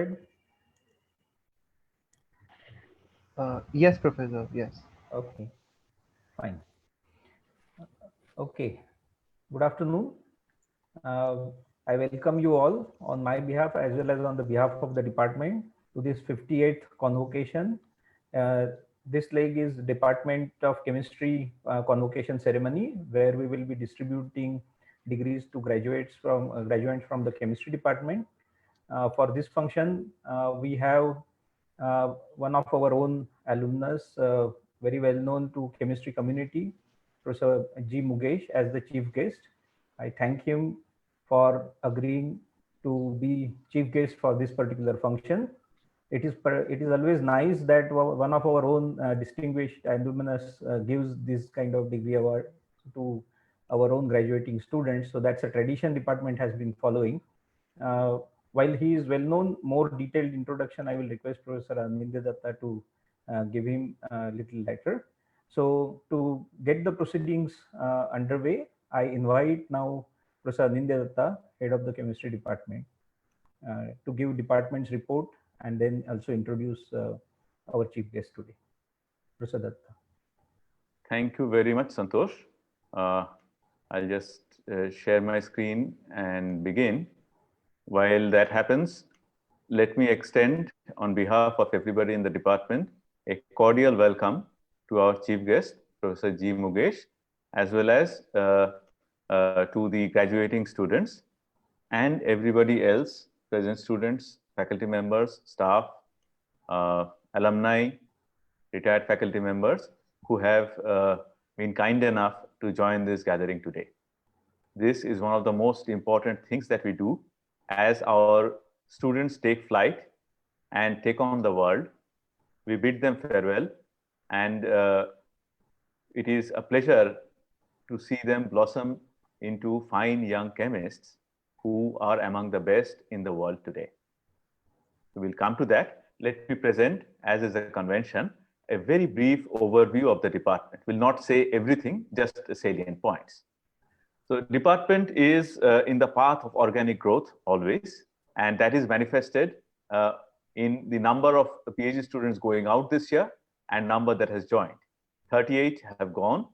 ahead. Yes, Professor. Yes. Okay, fine. Okay, good afternoon. I welcome you all on my behalf as well as on the behalf of the department to this 58th convocation. Uh, this leg is Department of Chemistry convocation ceremony, where we will be distributing degrees to graduates from the chemistry department. For this function, we have one of our own alumnus, very well known to chemistry community, Professor G. Mugesh, as the chief guest. I thank him for agreeing to be chief guest for this particular function. It is always nice that one of our own distinguished alumnus gives this kind of degree award to our own graduating students. So that's a tradition department has been following. Uh, while he is well known, more detailed introduction I will request Professor Anindya Datta to give him a little later. So to get the proceedings underway, I invite now Professor Anindya Datta, head of the chemistry department, to give department's report and then also introduce our chief guest today. Professor Datta. Thank you very much, Santosh. I'll just share my screen and begin. While that happens, let me extend on behalf of everybody in the department a cordial welcome to our chief guest, Professor G. Mugesh, as well as to the graduating students and everybody else, present students, faculty members, staff, alumni, retired faculty members who have been kind enough to join this gathering today. This is one of the most important things that we do as our students take flight and take on the world. We bid them farewell, and it is a pleasure to see them blossom into fine young chemists who are among the best in the world today. We will come to that. Let me present, as is a convention, a very brief overview of the department. We'll not say everything, just salient points. So department is in the path of organic growth always, and that is manifested in the number of PhD students going out this year and number that has joined. 38 have gone,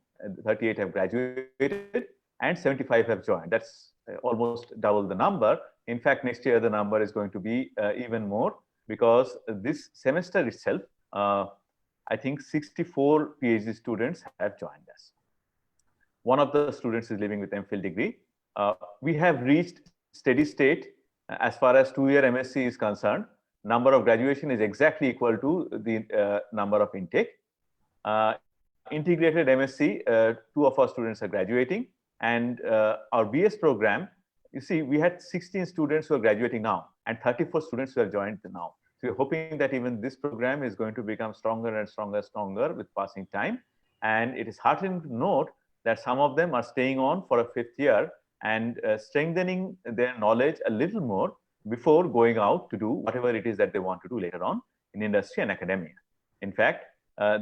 38 have graduated, and 75 have joined. That's almost double the number. In fact, next year the number is going to be even more, because this semester itself, I think 64 PhD students have joined us. One of the students is living with MPhil degree. We have reached steady state as far as 2-year MSc is concerned. Number of graduation is exactly equal to the number of intake. Integrated MSc, 2 of our students are graduating, and our BS program, you see, we had 16 students who are graduating now and 34 students who have joined now. So we're hoping that even this program is going to become stronger and stronger with passing time. And it is heartening to note that some of them are staying on for a 5th year and strengthening their knowledge a little more before going out to do whatever it is that they want to do later on in industry and academia. In fact,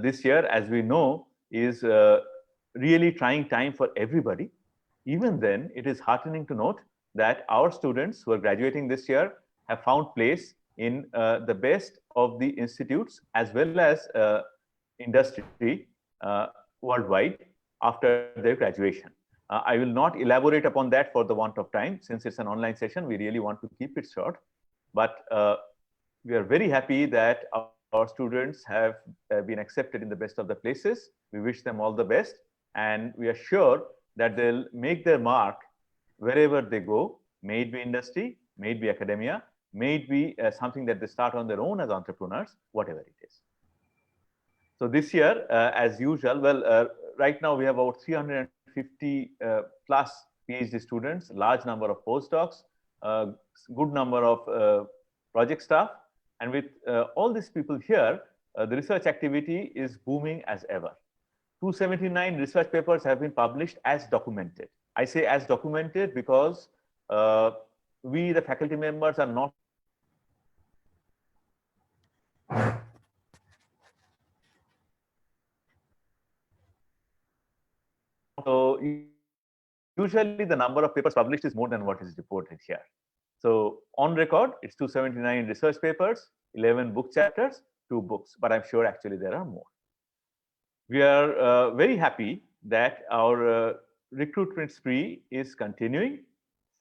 this year, as we know, is really trying time for everybody. Even then, it is heartening to note that our students who are graduating this year have found place in the best of the institutes as well as industry worldwide after their graduation. I will not elaborate upon that for the want of time. Since it's an online session, we really want to keep it short. But we are very happy that our students have been accepted in the best of the places. We wish them all the best. And we are sure that they'll make their mark wherever they go, may it be industry, may it be academia, may it be something that they start on their own as entrepreneurs, whatever it is. So this year, as usual, well, right now we have about 350 plus PhD students, large number of postdocs, good number of project staff. And with all these people here, the research activity is booming as ever. 279 research papers have been published as documented. I say as documented because we, the faculty members, are not so usually the number of papers published is more than what is reported here. So on record, it's 279 research papers, 11 book chapters, 2 books, but I'm sure actually there are more. We are very happy that our recruitment spree is continuing.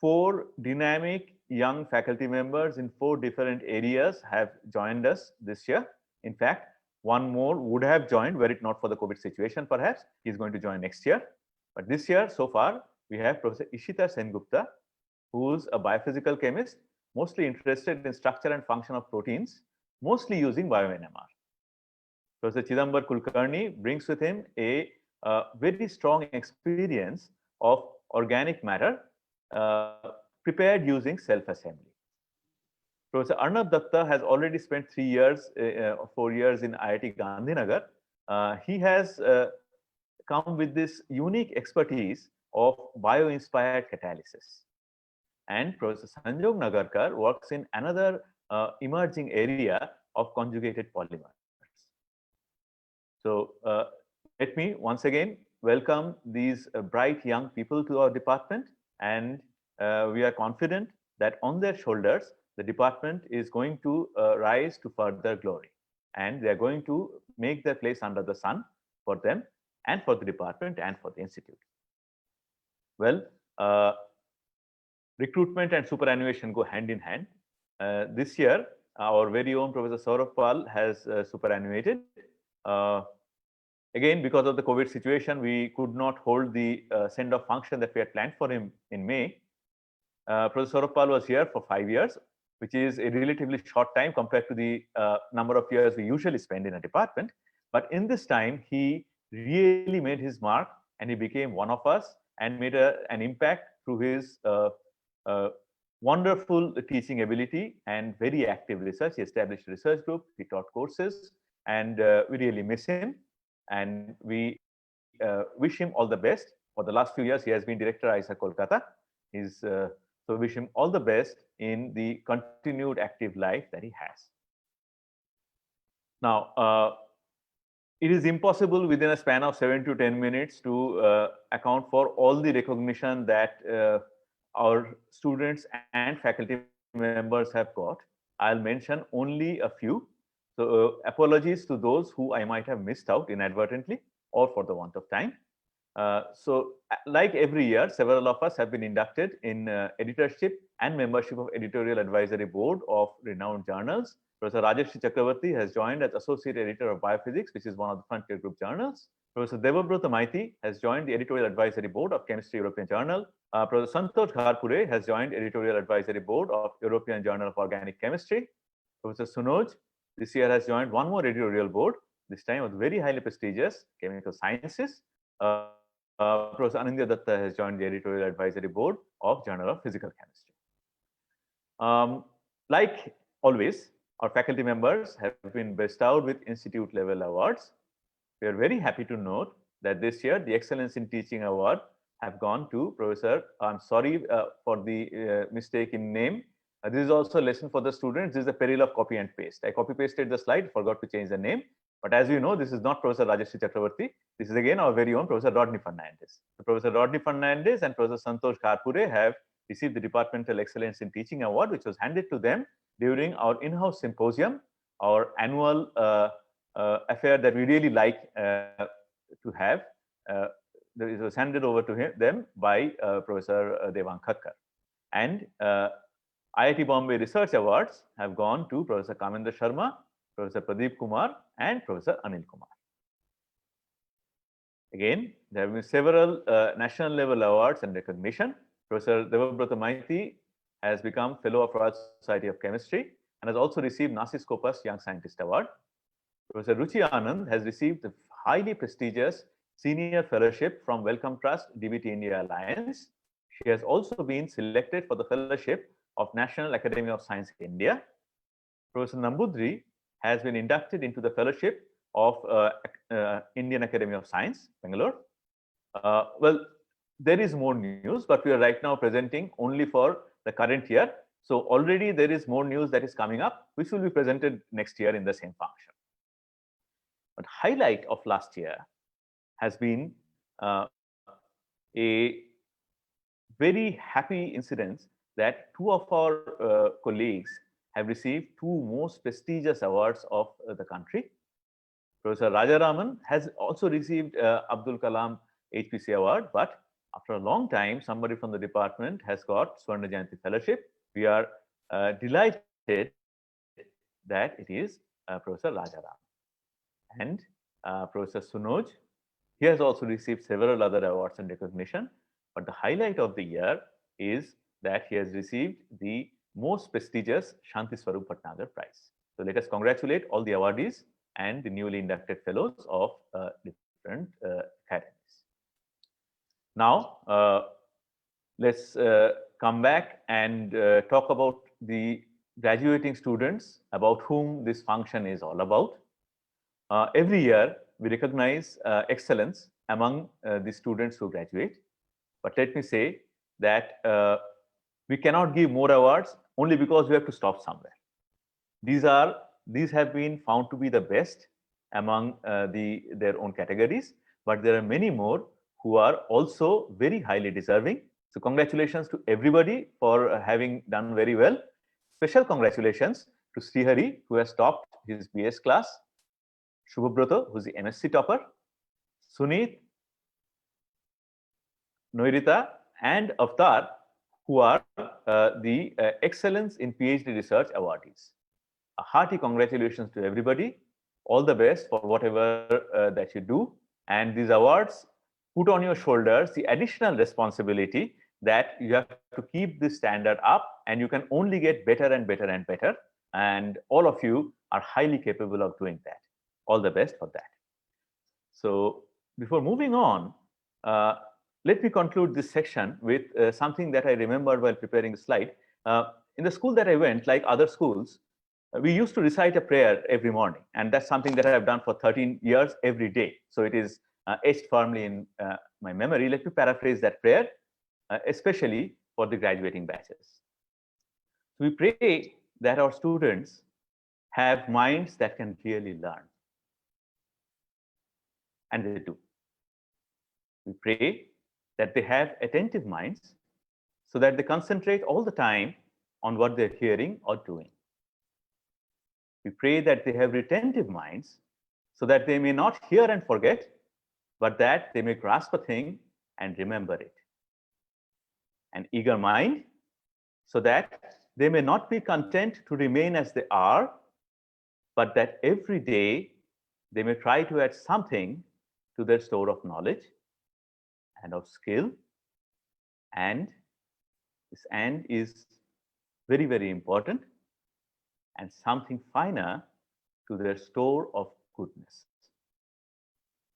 4 dynamic young faculty members in 4 different areas have joined us this year. In fact, one more would have joined were it not for the COVID situation, perhaps. He's going to join next year. But this year, so far, we have Professor Ishita Sengupta, who's a biophysical chemist, mostly interested in structure and function of proteins, mostly using bioNMR. Professor Chidambar Kulkarni brings with him a very strong experience of organic matter prepared using self-assembly. Professor Arnab Datta has already spent 3 years, 4 years in IIT Gandhinagar. He has come with this unique expertise of bio-inspired catalysis. And Professor Sanjog Nagarkar works in another emerging area of conjugated polymers. So let me once again welcome these bright young people to our department, and we are confident that on their shoulders, the department is going to rise to further glory, and they are going to make their place under the sun for them and for the department and for the institute. Well, recruitment and superannuation go hand in hand. This year, our very own Professor Saurabh Pal has superannuated. Again, because of the COVID situation, we could not hold the send-off function that we had planned for him in May. Professor Saurabh Pal was here for 5 years, which is a relatively short time compared to the number of years we usually spend in a department. But in this time, he really made his mark, and he became one of us and made an impact through his wonderful teaching ability and very active research. He established a research group, he taught courses, and we really miss him. And we wish him all the best. For the last few years, he has been director IISER Kolkata. So wish him all the best in the continued active life that he has. Now, it is impossible within a span of 7 to 10 minutes to account for all the recognition that our students and faculty members have got. I'll mention only a few. So apologies to those who I might have missed out inadvertently or for the want of time. So like every year, several of us have been inducted in editorship and membership of editorial advisory board of renowned journals. Professor Rajeshri Chakravarti has joined as associate editor of Biophysics, which is one of the Frontier Group journals. Professor Devabrata Maiti has joined the editorial advisory board of Chemistry European Journal. Professor Santosh Gharpure has joined editorial advisory board of European Journal of Organic Chemistry. Professor Sunoj this year has joined one more editorial board, this time of very highly prestigious Chemical Sciences. Professor Anindya Datta has joined the editorial advisory board of Journal of Physical Chemistry. Like always, our faculty members have been bestowed with institute level awards. We are very happy to note that this year the Excellence in Teaching Award have gone to Professor, I'm sorry for the mistake in name. This is also a lesson for the students. This is the peril of copy and paste. I copy pasted the slide, forgot to change the name. But as you know, this is not Professor Rajeshri Chakravarti. This is again our very own Professor Rodney Fernandez. So Professor Rodney Fernandez and Professor Santosh Gharpure have received the Departmental Excellence in Teaching Award, which was handed to them during our in-house symposium, our annual affair that we really like to have. It was handed over to them by Professor Devang Khatkar. And IIT Bombay Research Awards have gone to Professor Kamendra Sharma, Professor Pradeep Kumar, and Professor Anil Kumar. Again, there have been several national level awards and recognition. Professor Devabrata Maiti has become Fellow of Royal Society of Chemistry and has also received Nasi Scopus Young Scientist Award. Professor Ruchi Anand has received the highly prestigious Senior Fellowship from Wellcome Trust DBT India Alliance. She has also been selected for the fellowship of National Academy of Science India. Professor Nambudri has been inducted into the fellowship of Indian Academy of Science, Bangalore. Well, there is more news, but we are right now presenting only for the current year. So already there is more news that is coming up, which will be presented next year in the same function. But highlight of last year has been a very happy incident that two of our colleagues have received two most prestigious awards of the country. Professor Rajaraman has also received Abdul Kalam HPC award, but after a long time, somebody from the department has got Swarna Jayanti Fellowship. We are delighted that it is Professor Rajaram. And Professor Sunoj, he has also received several other awards and recognition, but the highlight of the year is that he has received the most prestigious Shanti Swarup Bhatnagar Prize. So let us congratulate all the awardees and the newly inducted fellows of different academies. Now, let's come back and talk about the graduating students about whom this function is all about. Every year, we recognize excellence among the students who graduate. But let me say that we cannot give more awards only because we have to stop somewhere. These have been found to be the best among their own categories, but there are many more who are also very highly deserving. So congratulations to everybody for having done very well. Special congratulations to Srihari, who has topped his BS class, Shubhabrata, who's the MSc topper, Suneet, Noirita, and Avtar, who are the Excellence in PhD Research awardees. A hearty congratulations to everybody. All the best for whatever that you do. And these awards put on your shoulders the additional responsibility that you have to keep this standard up, and you can only get better and better and better. And all of you are highly capable of doing that. All the best for that. So before moving on, let me conclude this section with something that I remembered while preparing the slide. In the school that I went, like other schools, we used to recite a prayer every morning. And that's something that I have done for 13 years every day. So it is etched firmly in my memory. Let me paraphrase that prayer, especially for the graduating batches. So we pray that our students have minds that can really learn. And they do. We pray that they have attentive minds so that they concentrate all the time on what they're hearing or doing. We pray that they have retentive minds so that they may not hear and forget, but that they may grasp a thing and remember it. An eager mind so that they may not be content to remain as they are, but that every day they may try to add something to their store of knowledge and of skill. And this "and" is very, very important, and something finer to their store of goodness.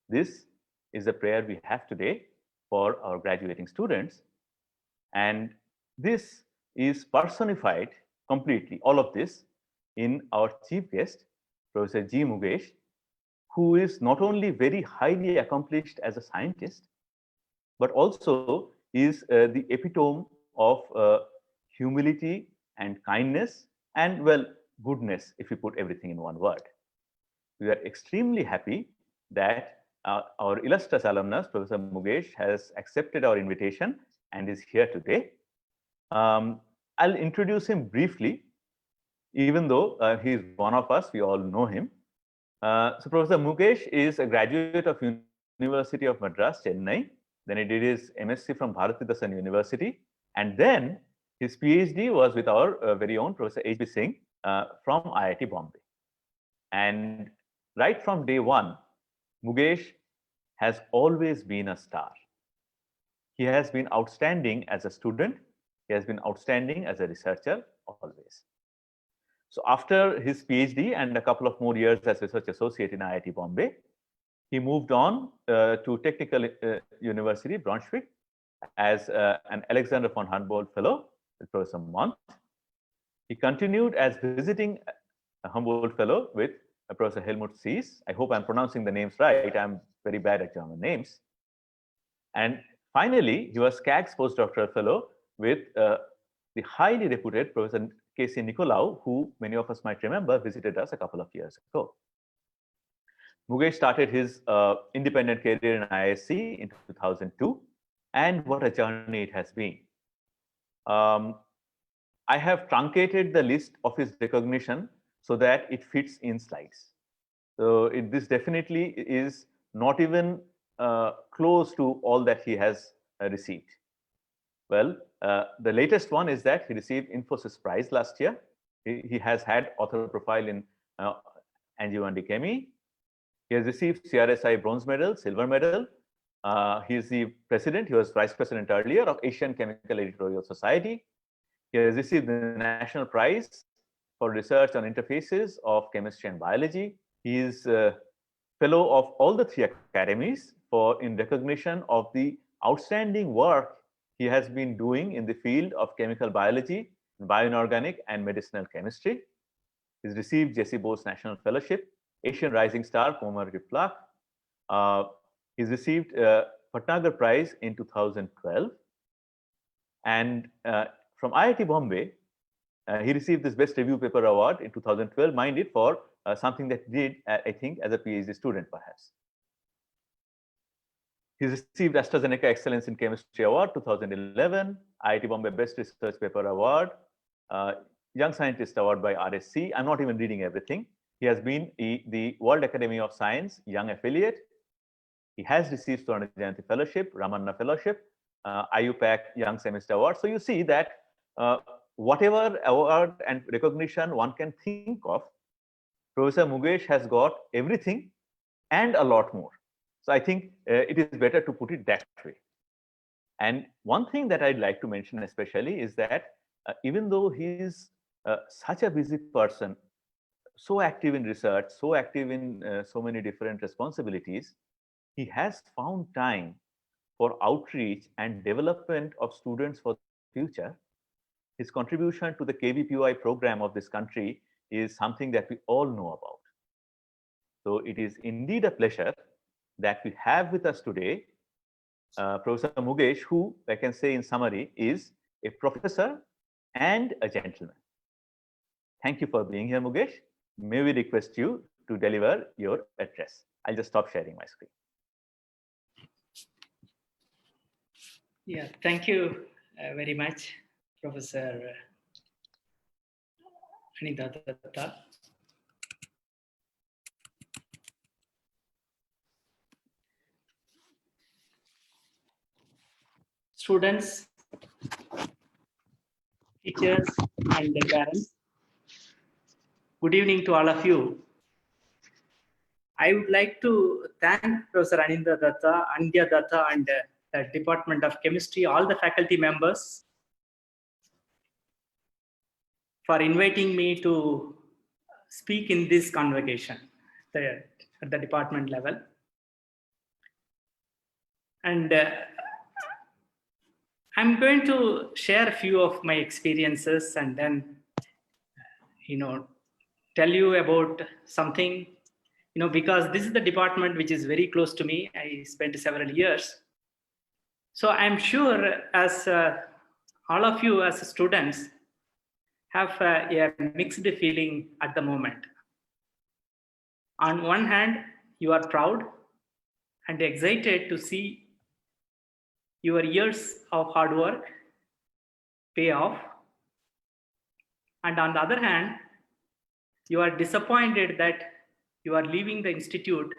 This is the prayer we have today for our graduating students. And this is personified completely, all of this, in our chief guest, Professor G. Mugesh, who is not only very highly accomplished as a scientist, but also is the epitome of humility and kindness and, well, goodness, if you put everything in one word. We are extremely happy that our illustrious alumnus, Professor Mugesh, has accepted our invitation and is here today. I'll introduce him briefly, even though he is one of us, we all know him. So Professor Mugesh is a graduate of University of Madras, Chennai. Then he did his MSc from Bharati Dasan University. And then his PhD was with our very own Professor H.B. Singh from IIT Bombay. And right from day one, Mugesh has always been a star. He has been outstanding as a student. He has been outstanding as a researcher, always. So after his PhD and a couple of more years as research associate in IIT Bombay, he moved on to Technical University, Braunschweig, as an Alexander von Humboldt Fellow with Professor Month. He continued as visiting Humboldt Fellow with Professor Helmut Sies. I hope I'm pronouncing the names right. I'm very bad at German names. And finally, he was CAG's postdoctoral fellow with the highly reputed Professor K.C. Nicolau, who many of us might remember visited us a couple of years ago. Mugesh started his independent career in IISc in 2002, and what a journey it has been. I have truncated the list of his recognition so that it fits in slides. So this definitely is not even close to all that he has received. Well, the latest one is that he received Infosys Prize last year. He has had author profile in angioimmunity chemistry. He has received CRSI bronze medal, silver medal. He is the president, he was vice president earlier of Asian Chemical Editorial Society. He has received the National Prize for research on interfaces of chemistry and biology. He is a fellow of all the 3 academies in recognition of the outstanding work he has been doing in the field of chemical biology, bioinorganic, and medicinal chemistry. He's received Jessie Bose National Fellowship, Asian Rising Star commemorative plaque. He's received Bhatnagar Prize in 2012. And from IIT Bombay, he received this Best Review Paper Award in 2012, mind it, for something that he did, I think, as a PhD student, perhaps. He's received AstraZeneca Excellence in Chemistry Award 2011, IIT Bombay Best Research Paper Award, Young Scientist Award by RSC. I'm not even reading everything. He has been the World Academy of Science Young Affiliate. He has received Swarna Jayanti Fellowship, Ramanna Fellowship, IUPAC Young Semester Award. So you see that whatever award and recognition one can think of, Professor Mukesh has got everything and a lot more. So I think it is better to put it that way. And one thing that I'd like to mention especially is that even though he is such a busy person, so active in research, so active in so many different responsibilities, he has found time for outreach and development of students for the future. His contribution to the KVPY program of this country is something that we all know about. So it is indeed a pleasure that we have with us today Professor Mukesh, who I can say in summary is a professor and a gentleman. Thank you for being here, Mukesh. May we request you to deliver your address. I'll just stop sharing my screen. Yeah, thank you very much, Professor Anindya Datta. Students, teachers, and their parents, good evening to all of you. I would like to thank Professor Anindya Datta, and the Department of Chemistry, all the faculty members for inviting me to speak in this convocation at the department level. And I'm going to share a few of my experiences and then, tell you about something, because this is the department which is very close to me. I spent several years. So I'm sure as all of you as students have a mixed feeling at the moment. On one hand, you are proud and excited to see your years of hard work pay off. And on the other hand, you are disappointed that you are leaving the institute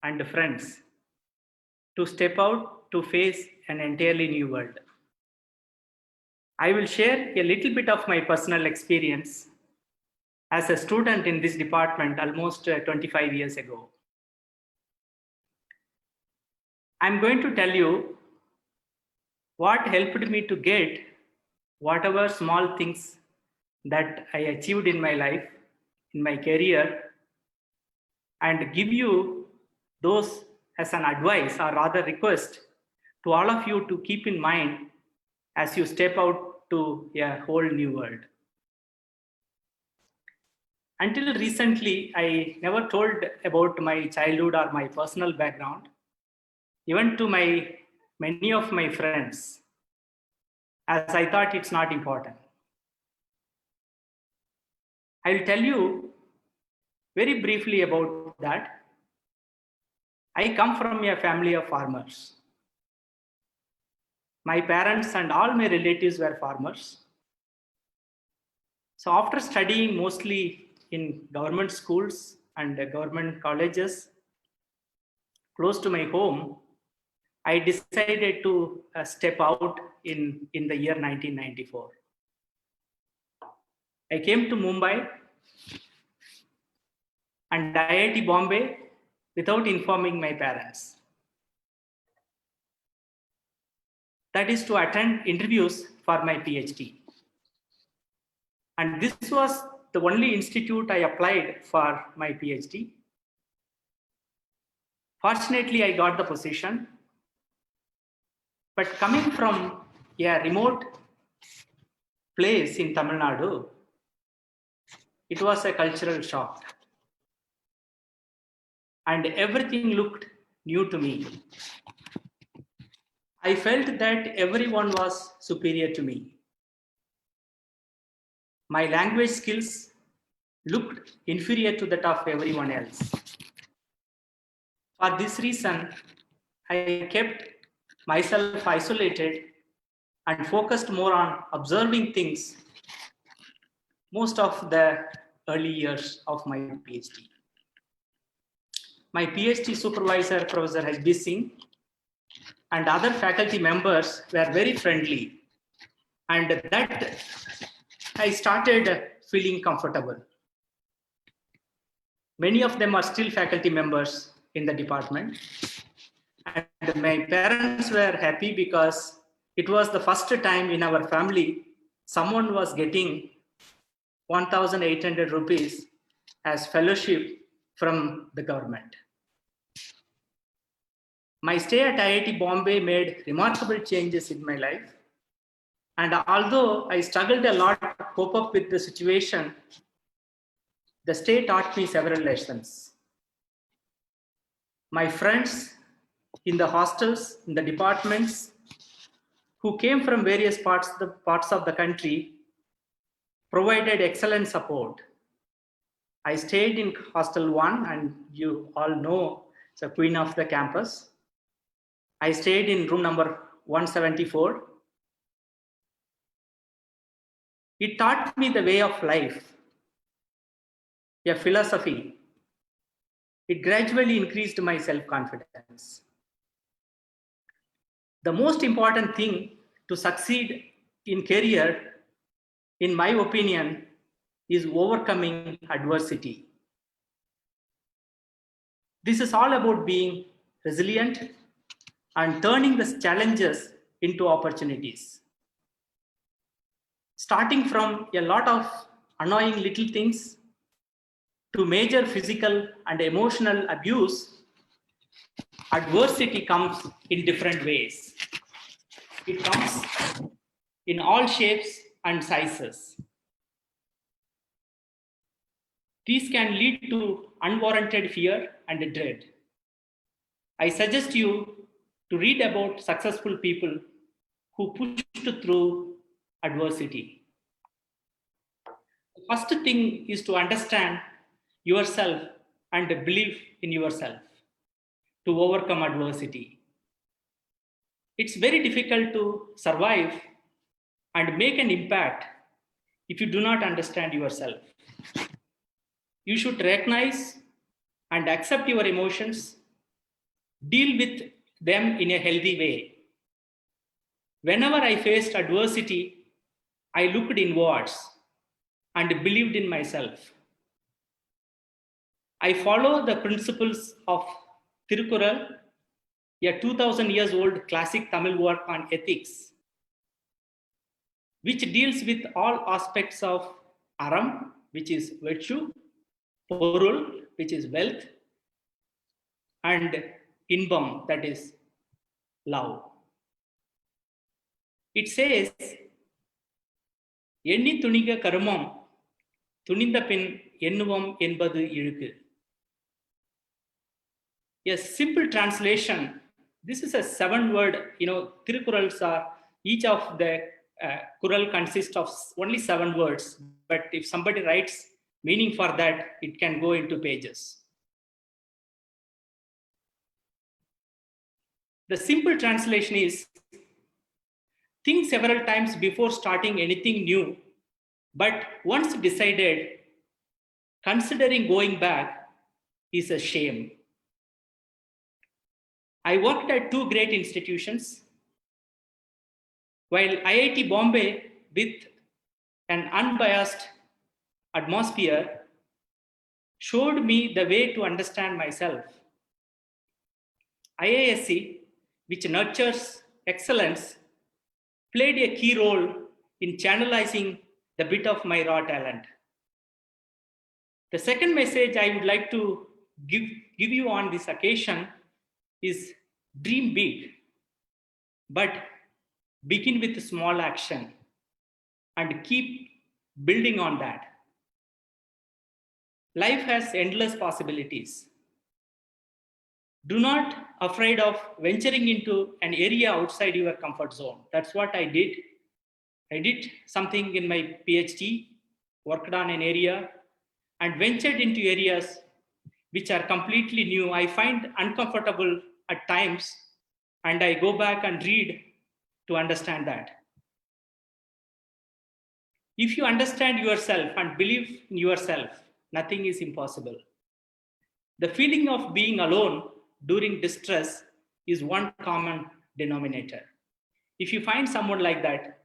and friends to step out to face an entirely new world. I will share a little bit of my personal experience as a student in this department almost 25 years ago. I'm going to tell you what helped me to get whatever small things that I achieved in my life, in my career, and give you those as an advice or rather request to all of you to keep in mind as you step out to a whole new world. Until recently, I never told about my childhood or my personal background, even to many of my friends, as I thought it's not important. I will tell you very briefly about that. I come from a family of farmers. My parents and all my relatives were farmers. So after studying mostly in government schools and government colleges close to my home, I decided to step out in the year 1994. I came to Mumbai and IIT Bombay without informing my parents. That is to attend interviews for my PhD. And this was the only institute I applied for my PhD. Fortunately, I got the position. But coming from a remote place in Tamil Nadu, it was a cultural shock. And everything looked new to me. I felt that everyone was superior to me. My language skills looked inferior to that of everyone else. For this reason, I kept myself isolated and focused more on observing things most of the early years of my PhD. My PhD supervisor, Professor H.B. Singh, and other faculty members were very friendly, and that I started feeling comfortable. Many of them are still faculty members in the department, and my parents were happy because it was the first time in our family someone was getting 1,800 rupees as fellowship from the government. My stay at IIT Bombay made remarkable changes in my life. And although I struggled a lot to cope up with the situation, the stay taught me several lessons. My friends in the hostels, in the departments, who came from various parts of the country, provided excellent support. I stayed in Hostel 1, and you all know it's the queen of the campus. I stayed in room number 174. It taught me the way of life, a philosophy. It gradually increased my self-confidence. The most important thing to succeed in career, in my opinion, is overcoming adversity. This is all about being resilient and turning the challenges into opportunities. Starting from a lot of annoying little things to major physical and emotional abuse, adversity comes in different ways. It comes in all shapes and sizes. These can lead to unwarranted fear and dread. I suggest you to read about successful people who pushed through adversity. The first thing is to understand yourself and believe in yourself to overcome adversity. It's very difficult to survive and make an impact if you do not understand yourself. You should recognize and accept your emotions, deal with them in a healthy way. Whenever I faced adversity, I looked inwards and believed in myself. I follow the principles of Tirukkural, a 2000 years old classic Tamil work on ethics, which deals with all aspects of Aram, which is virtue, Porul, which is wealth, and Inbam, that is love. It says, Enni Tuniga Karumam, Tuninda Pin Ennuvam Enbadu Iruku. A simple translation. This is a 7-word, Tirukkurals are, each of the Kural consists of only 7 words. But if somebody writes meaning for that, it can go into pages. The simple translation is, think several times before starting anything new But once decided, considering going back is a shame. I worked at two great institutions. While IIT Bombay, with an unbiased atmosphere, showed me the way to understand myself. IISc, which nurtures excellence, played a key role in channelizing the bit of my raw talent. The second message I would like to give you on this occasion is dream big, but begin with small action and keep building on that. Life has endless possibilities. Do not afraid of venturing into an area outside your comfort zone. That's what I did. I did something in my PhD, worked on an area, and ventured into areas which are completely new. I find uncomfortable at times, and I go back and read to understand that. If you understand yourself and believe in yourself, nothing is impossible. The feeling of being alone during distress is one common denominator. If you find someone like that,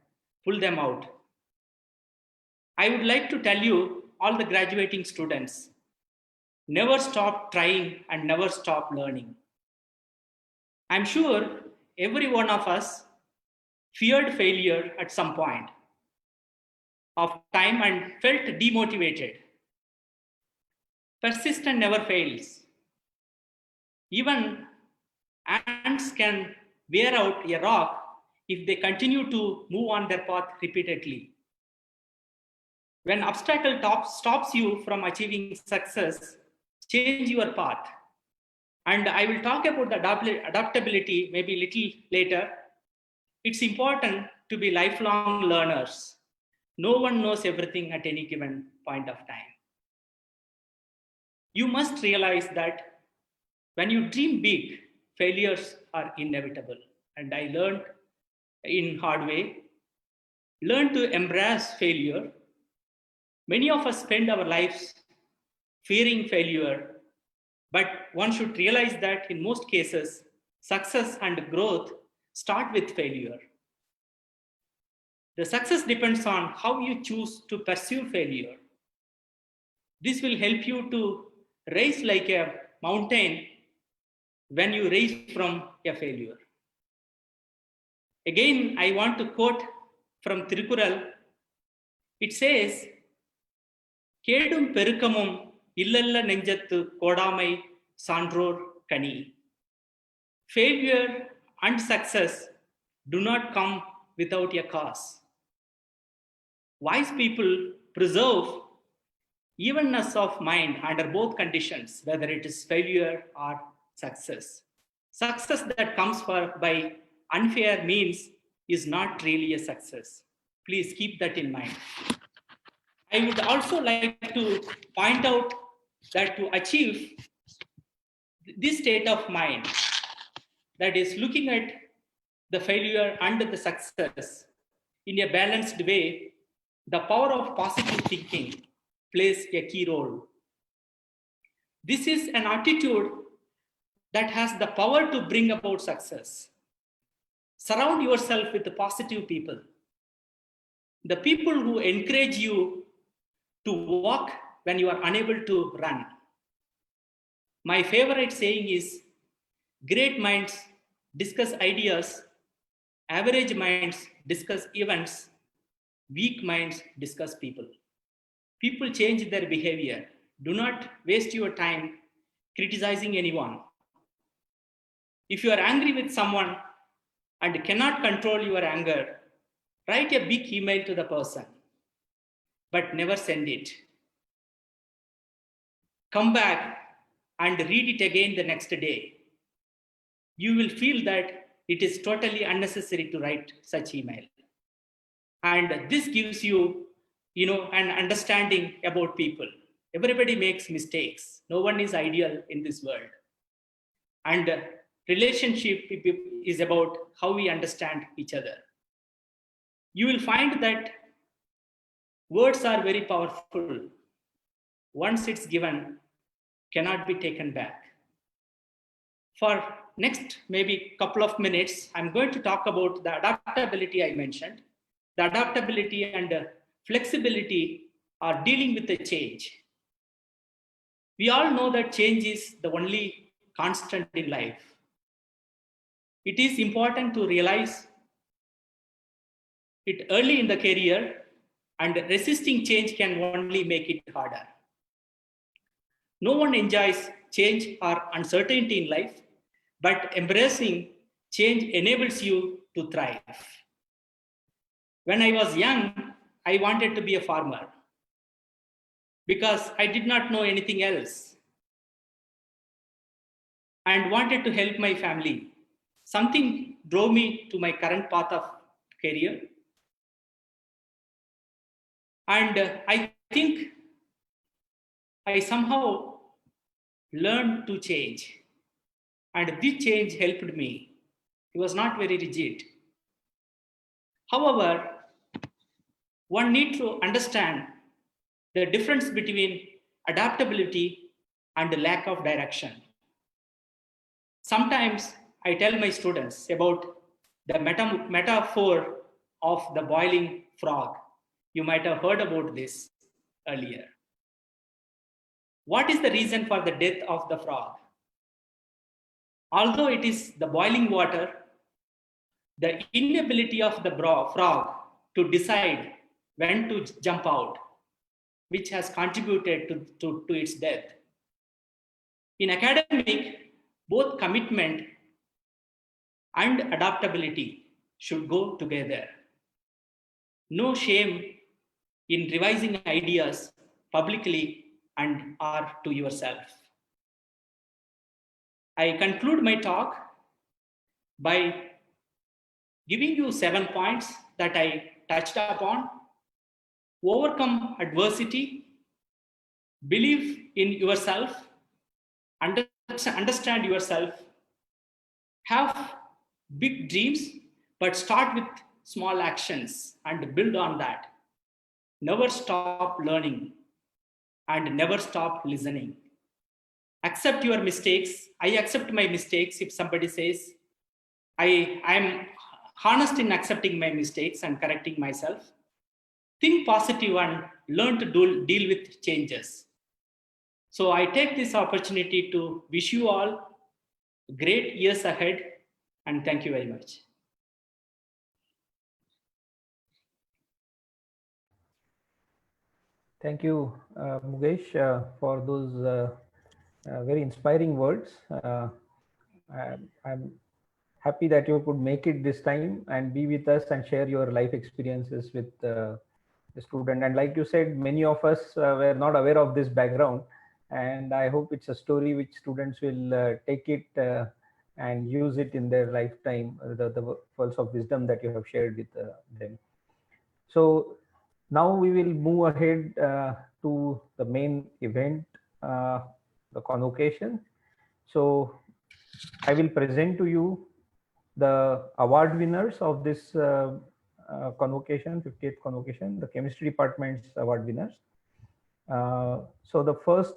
pull them out. I would like to tell you, all the graduating students, never stop trying and never stop learning. I'm sure every one of us feared failure at some point of time and felt demotivated. Persistence never fails. Even ants can wear out a rock if they continue to move on their path repeatedly. When obstacle stops you from achieving success, change your path. And I will talk about the adaptability maybe a little later. It's important to be lifelong learners. No one knows everything at any given point of time. You must realize that when you dream big, failures are inevitable. And I learned in hard way, learn to embrace failure. Many of us spend our lives fearing failure, but one should realize that in most cases, success and growth start with failure. The success depends on how you choose to pursue failure. This will help you to rise like a mountain when you rise from a failure. Again, I want to quote from Tirukural. It says, Kedum perukamum illalla nenjattu kodamai sandror kani. Failure and success do not come without a cause. Wise people preserve evenness of mind under both conditions, whether it is failure or success. Success that comes by unfair means is not really a success. Please keep that in mind. I would also like to point out that to achieve this state of mind, that is looking at the failure and the success in a balanced way, the power of positive thinking plays a key role. This is an attitude that has the power to bring about success. Surround yourself with the positive people. The people who encourage you to walk when you are unable to run. My favorite saying is, great minds discuss ideas, average minds discuss events, weak minds discuss people. People change their behavior. Do not waste your time criticizing anyone. If you are angry with someone and cannot control your anger, write a big email to the person, but never send it. Come back and read it again the next day. You will feel that it is totally unnecessary to write such email. And this gives you, an understanding about people. Everybody makes mistakes. No one is ideal in this world. And relationship is about how we understand each other. You will find that Words are very powerful. Once it's given, cannot be taken back. For next maybe couple of minutes, I'm going to talk about the adaptability I mentioned. The adaptability and flexibility are dealing with the change. We all know that change is the only constant in life. It is important to realize it early in the career, and resisting change can only make it harder. No one enjoys change or uncertainty in life, but embracing change enables you to thrive. When I was young, I wanted to be a farmer because I did not know anything else and wanted to help my family. Something drove me to my current path of career. And I think I somehow learned to change. And this change helped me. It was not very rigid. However, one needs to understand the difference between adaptability and lack of direction. Sometimes I tell my students about the metaphor of the boiling frog. You might have heard about this earlier. What is the reason for the death of the frog? Although it is the boiling water, the inability of the frog to decide when to jump out, which has contributed to its death. In academic, both commitment and adaptability should go together. No shame in revising ideas publicly and or to yourself. I conclude my talk by giving you 7 points that I touched upon. Overcome adversity, believe in yourself, understand yourself, have big dreams, but start with small actions and build on that. Never stop learning and never stop listening. Accept your mistakes. I accept my mistakes. If somebody says, I'm honest in accepting my mistakes and correcting myself. Think positive and learn to deal with changes. So I take this opportunity to wish you all great years ahead, and thank you very much. Thank you, Mukesh, for those very inspiring words. I'm happy that you could make it this time and be with us and share your life experiences with the student. And like you said, many of us were not aware of this background, and I hope it's a story which students will take it and use it in their lifetime, the pearls of wisdom that you have shared with them. So now we will move ahead to the main event, the convocation. So I will present to you the award winners of this convocation, 50th convocation, the chemistry department's award winners. So the first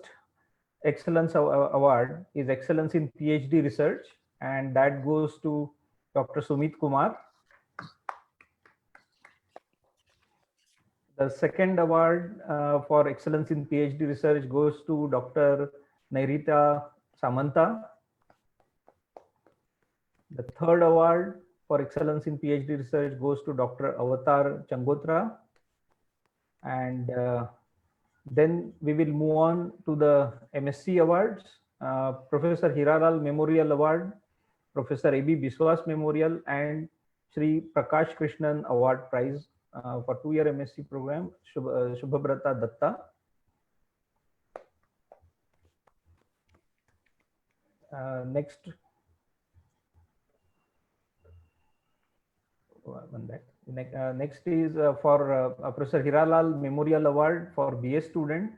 excellence award is excellence in PhD research, and that goes to Dr. Sumit Kumar. The second award for excellence in PhD research goes to Dr. Nairita Samanta. The third award for excellence in PhD research goes to Dr. Avatar Changotra. And then we will move on to the MSc awards. Professor Hiralal Memorial Award, Professor A.B. Biswas Memorial, and Shri Prakash Krishnan Award Prize for 2-year MSc program, Shubhabrata Datta. Next. Next is for Professor Hiralal Memorial Award for BA student,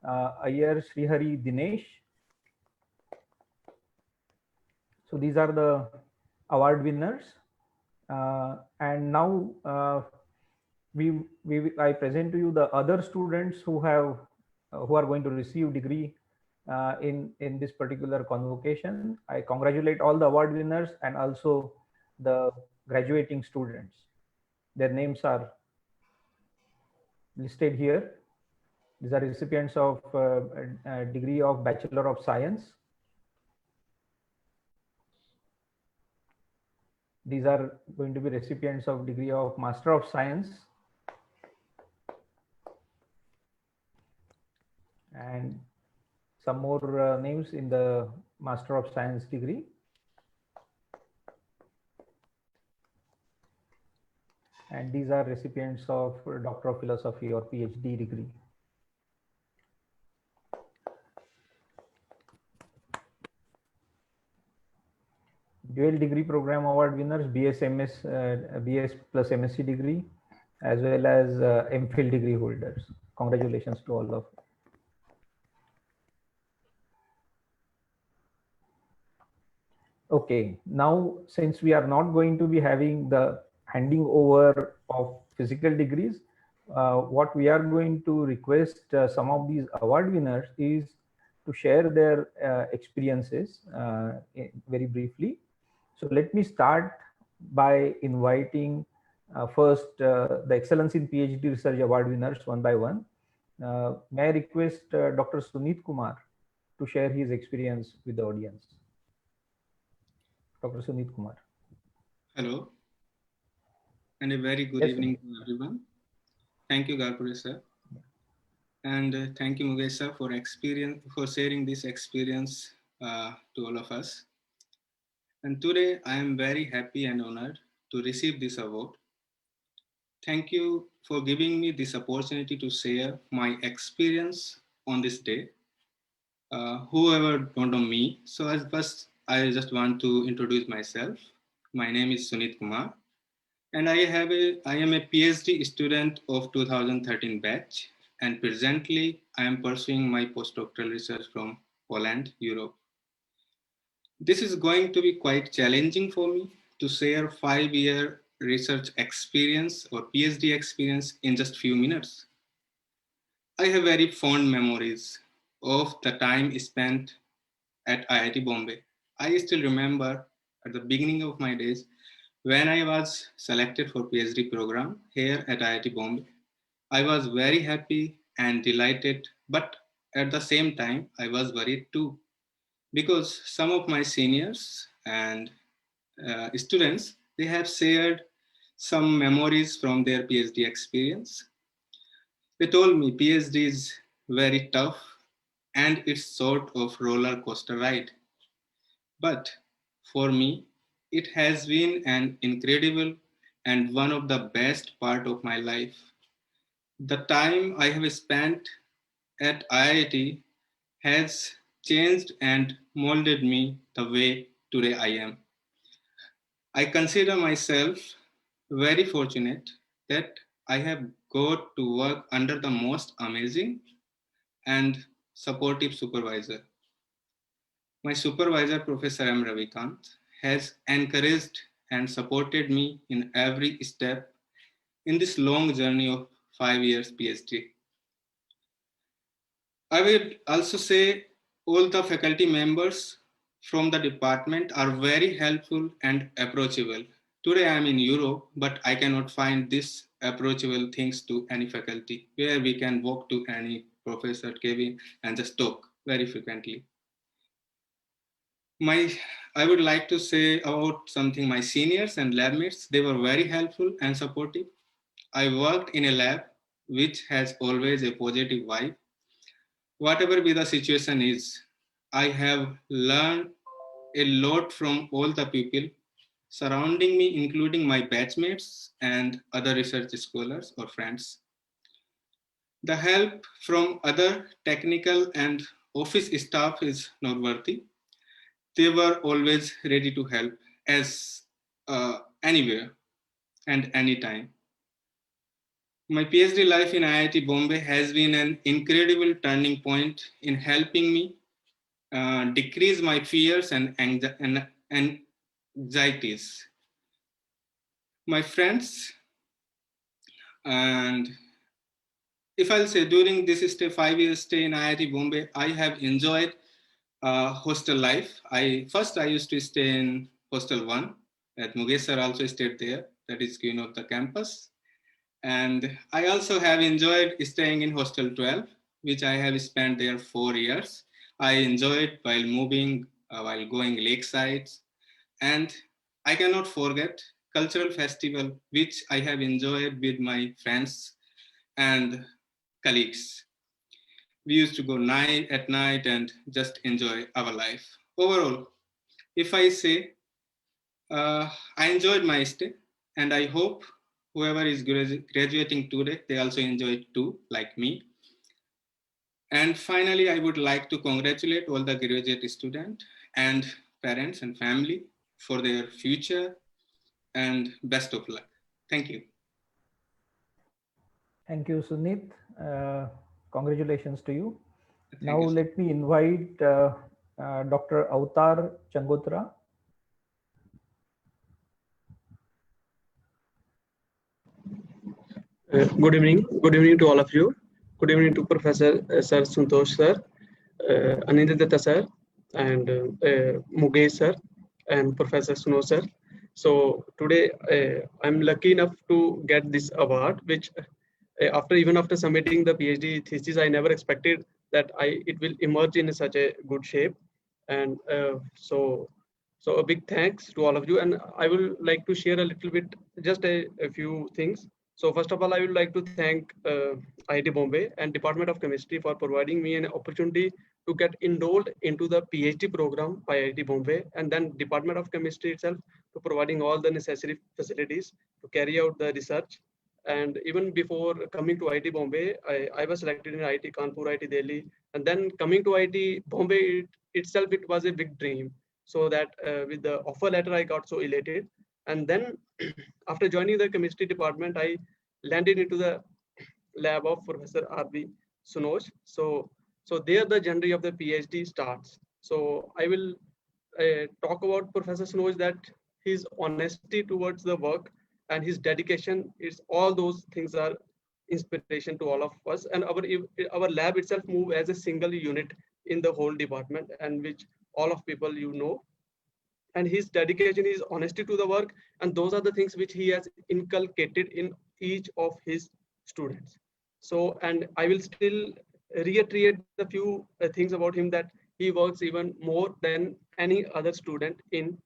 Iyer Srihari Dinesh. So these are the award winners. And now I present to you the other students who have who are going to receive degree in this particular convocation. I congratulate all the award winners and also the graduating students. Their names are listed here. These are recipients of a degree of Bachelor of Science. These are going to be recipients of degree of Master of Science. And some more names in the Master of Science degree. And these are recipients of Doctor of Philosophy or PhD degree. Dual degree program award winners, BS plus MSc degree, as well as MPhil degree holders. Congratulations to all of you. Okay, now since we are not going to be having the handing over of physical degrees, what we are going to request some of these award winners is to share their experiences very briefly. So let me start by inviting first the Excellence in PhD Research Award winners one by one. May I request Dr. Sunit Kumar to share his experience with the audience. Dr. Sunit Kumar. Hello, and a very good evening to everyone. Thank you, Garpure sir. And thank you, Mukesh sir, for sharing this experience to all of us. And today I am very happy and honored to receive this award. Thank you for giving me this opportunity to share my experience on this day. Whoever don't know me, so as first I just want to introduce myself. My name is Sunit Kumar, and I am a PhD student of 2013 batch, and presently I am pursuing my postdoctoral research from Poland, Europe. This is going to be quite challenging for me to share 5-year research experience or PhD experience in just few minutes. I have very fond memories of the time spent at IIT Bombay. I still remember at the beginning of my days when I was selected for PhD program here at IIT Bombay. I was very happy and delighted, but at the same time, I was worried too, because some of my seniors and students, they have shared some memories from their PhD experience. They told me PhD is very tough and it's sort of roller coaster ride. But for me, it has been an incredible and one of the best part of my life. The time I have spent at IIT has changed and molded me the way today I am. I consider myself very fortunate that I have got to work under the most amazing and supportive supervisor. My supervisor, Professor M. Ravikant, has encouraged and supported me in every step in this long journey of 5 years PhD. I would also say all the faculty members from the department are very helpful and approachable. Today I am in Europe, but I cannot find this approachable things to any faculty where we can walk to any professor cabin and just talk very frequently. I would like to say about something my seniors and lab mates, they were very helpful and supportive. I worked in a lab which has always a positive vibe. Whatever be the situation is, I have learned a lot from all the people surrounding me, including my batchmates and other research scholars or friends. The help from other technical and office staff is noteworthy. They were always ready to help as anywhere and anytime. My PhD life in IIT Bombay has been an incredible turning point in helping me decrease my fears and anxieties. My friends And if I'll say during this 5-year stay in IIT Bombay, I have enjoyed hostel life. I used to stay in Hostel 1. At Mukesh sir also stayed there. That is Queen of the campus. And I also have enjoyed staying in Hostel 12, which I have spent there 4 years. I enjoyed while moving, while going lakesides. And I cannot forget cultural festival, which I have enjoyed with my friends and colleagues. We used to go at night and just enjoy our life. Overall, if I say, I enjoyed my stay, and I hope whoever is graduating today, they also enjoy it too, like me. And finally, I would like to congratulate all the graduate students and parents and family for their future, and best of luck. Thank you. Thank you, Sunit. Congratulations to you. Thank you, sir. Let me invite Dr. Avtar Changotra. Good evening. Good evening to all of you. Good evening to Professor Sir Santosh sir, Anindya Datta sir, and Mukesh sir, and Professor Suno sir. So today I'm lucky enough to get this award, which after submitting the PhD thesis, I never expected that it will emerge in such a good shape. And so a big thanks to all of you. And I will like to share a little bit, just a few things. So first of all, I would like to thank IIT Bombay and Department of Chemistry for providing me an opportunity to get enrolled into the PhD program by IIT Bombay, and then Department of Chemistry itself to providing all the necessary facilities to carry out the research. And even before coming to IIT Bombay, I was selected in IIT Kanpur, IIT Delhi, and then coming to IIT Bombay itself, it was a big dream. So that with the offer letter, I got so elated. And then after joining the chemistry department, I landed into the lab of Professor R.V. Sunosh. So there the journey of the PhD starts. So I will talk about Professor Sunosh, that his honesty towards the work and his dedication, is all those things are inspiration to all of us. And our lab itself move as a single unit in the whole department, and which all of people and his dedication is honesty to the work, and those are the things which he has inculcated in each of his students. So, and I will still reiterate the few things about him, that he works even more than any other student in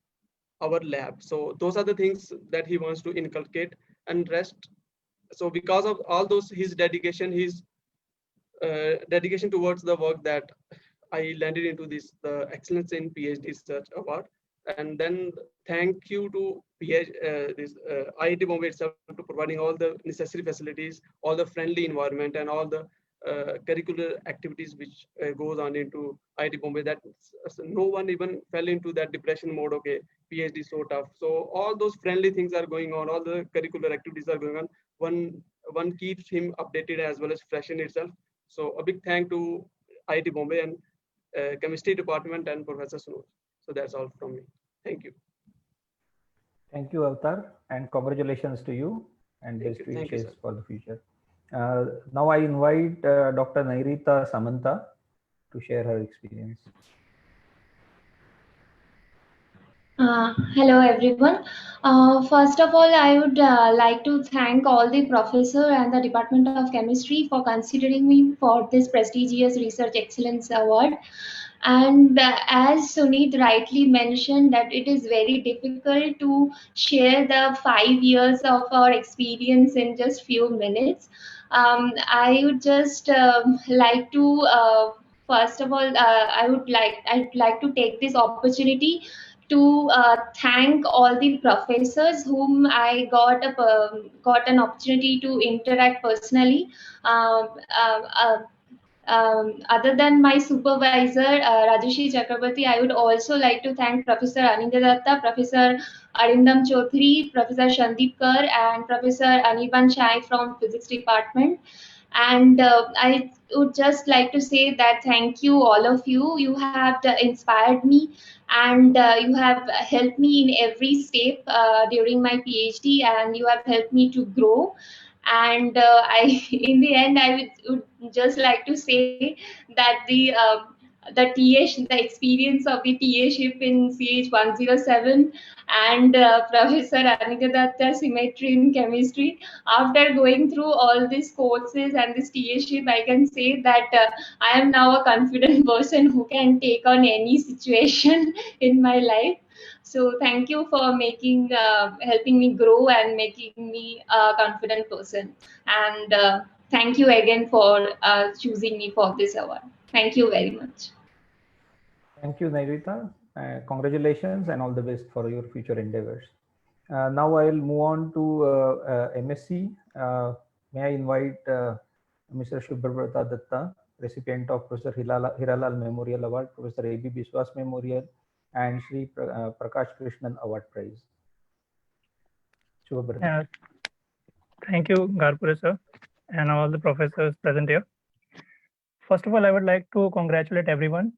our lab. So those are the things that he wants to inculcate, and rest. So because of all those, his dedication, dedication towards the work, that I landed into the Excellence in PhD Research Award. And then thank you to IIT Bombay itself to providing all the necessary facilities, all the friendly environment, and all the curricular activities which goes on into IIT Bombay, that no one even fell into that depression mode. Okay, PhD so tough. So all those friendly things are going on, all the curricular activities are going on. One keeps him updated as well as fresh in itself. So a big thank to IIT Bombay and chemistry department and Professor Sunosh. So that's all from me. Thank you. Thank you, Avtar, and congratulations to you, and best wishes for the future. Now I invite Dr. Nairita Samanta to share her experience. Hello everyone. First of all, I would like to thank all the professor and the Department of Chemistry for considering me for this prestigious Research Excellence Award. And as Sunit rightly mentioned, that it is very difficult to share the 5 years of our experience in just few minutes. I would just like to first of all, I'd like to take this opportunity to thank all the professors whom I got an opportunity to interact personally. Other than my supervisor, Rajarshi Chakrabarti, I would also like to thank Professor Anindya Datta, Professor Arindam Choudhury, Professor Shandeep Kar, and Professor Anirban Chai from Physics Department. And I would just like to say that thank you, all of you. You have inspired me, and you have helped me in every step during my PhD, and you have helped me to grow. And in the end, I would just like to say that the experience of the TA-ship in CH 107 and Professor Anita Datta symmetry in chemistry. After going through all these courses and this TA-ship, I can say that I am now a confident person who can take on any situation in my life. So thank you for helping me grow and making me a confident person. And thank you again for choosing me for this award. Thank you very much. Thank you, Nairita. Congratulations and all the best for your future endeavors. Now I will move on to MSc. May I invite Mr. Shubhabrata Datta, recipient of Professor Hiralal Memorial Award, Professor A.B. Biswas Memorial, and Sri Prakash Krishnan Award Prize. Shubhabrata. Thank you, Garpure sir, and all the professors present here. First of all, I would like to congratulate everyone.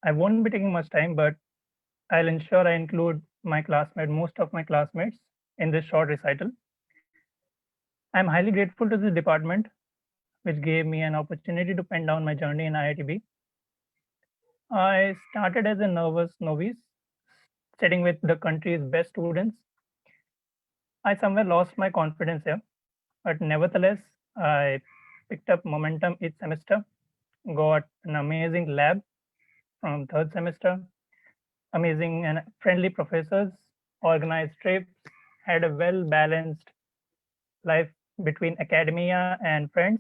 I won't be taking much time, but I'll ensure I include most of my classmates in this short recital. I'm highly grateful to this department, which gave me an opportunity to pen down my journey in IITB. I started as a nervous novice, studying with the country's best students. I somewhere lost my confidence here, but nevertheless, I picked up momentum each semester, got an amazing lab from third semester, amazing and friendly professors, organized trips, had a well-balanced life between academia and friends.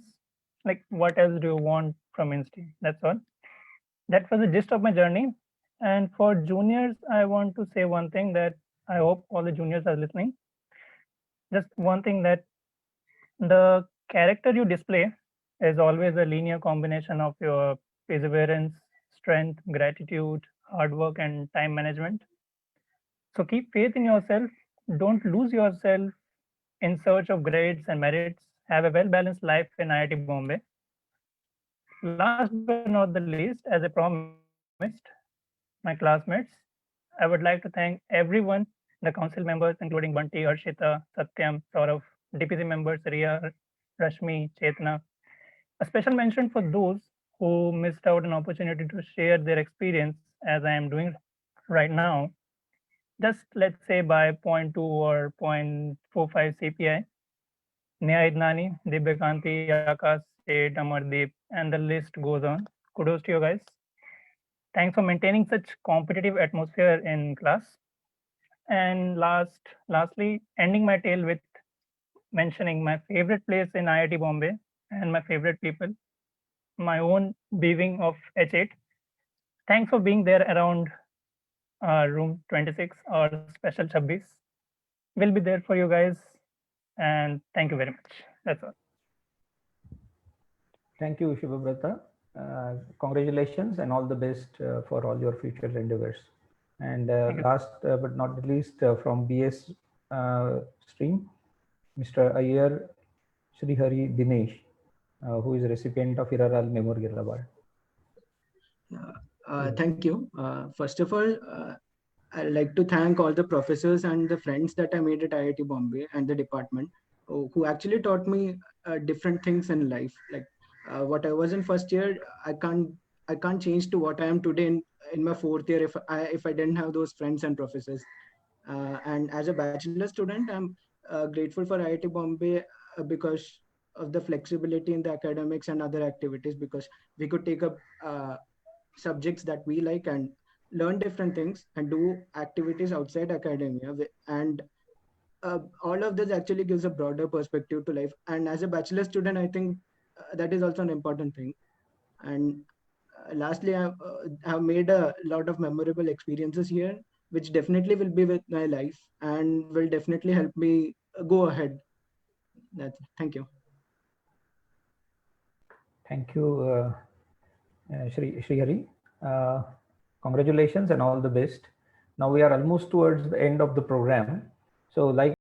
Like, what else do you want from Insti? That's all. That was the gist of my journey. And for juniors, I want to say one thing that I hope all the juniors are listening. Just one thing, that the character you display is always a linear combination of your perseverance, strength, gratitude, hard work, and time management. So keep faith in yourself. Don't lose yourself in search of grades and merits. Have a well-balanced life in IIT Bombay. Last but not the least, as I promised my classmates, I would like to thank everyone, the council members, including Bunty, Harshita, Satyam, Saurav, DPC members, Riya, Rashmi, Chetna. A special mention for those who missed out an opportunity to share their experience as I am doing right now. Just let's say by 0.2 or 0.45 CPI. Neha Idnani, Dibyakanti, Akash, Seth, Amardeep, and the list goes on. Kudos to you guys. Thanks for maintaining such competitive atmosphere in class. And lastly, ending my tale with mentioning my favorite place in IIT Bombay and my favorite people, my own being of H8. Thanks for being there around room 26 or special Chabis. We'll be there for you guys. And thank you very much. That's all. Thank you, Shubhabrata. Congratulations and all the best for all your future endeavors. And last but not the least, from BS stream, Mr. Iyer Srihari Dinesh, who is a recipient of Hiralal Memorial Award. Thank you. First of all, I'd like to thank all the professors and the friends that I made at IIT Bombay and the department who actually taught me different things in life. Like what I was in first year, I can't change to what I am today in my fourth year if I didn't have those friends and professors. And as a bachelor student, I'm grateful for IIT Bombay because of the flexibility in the academics and other activities, because we could take up subjects that we like and learn different things and do activities outside academia. And all of this actually gives a broader perspective to life. And as a bachelor student, I think that is also an important thing. And lastly, I have made a lot of memorable experiences here, which definitely will be with my life and will definitely help me go ahead. Thank you. Thank you, Srihari. Congratulations and all the best. Now we are almost towards the end of the program. So like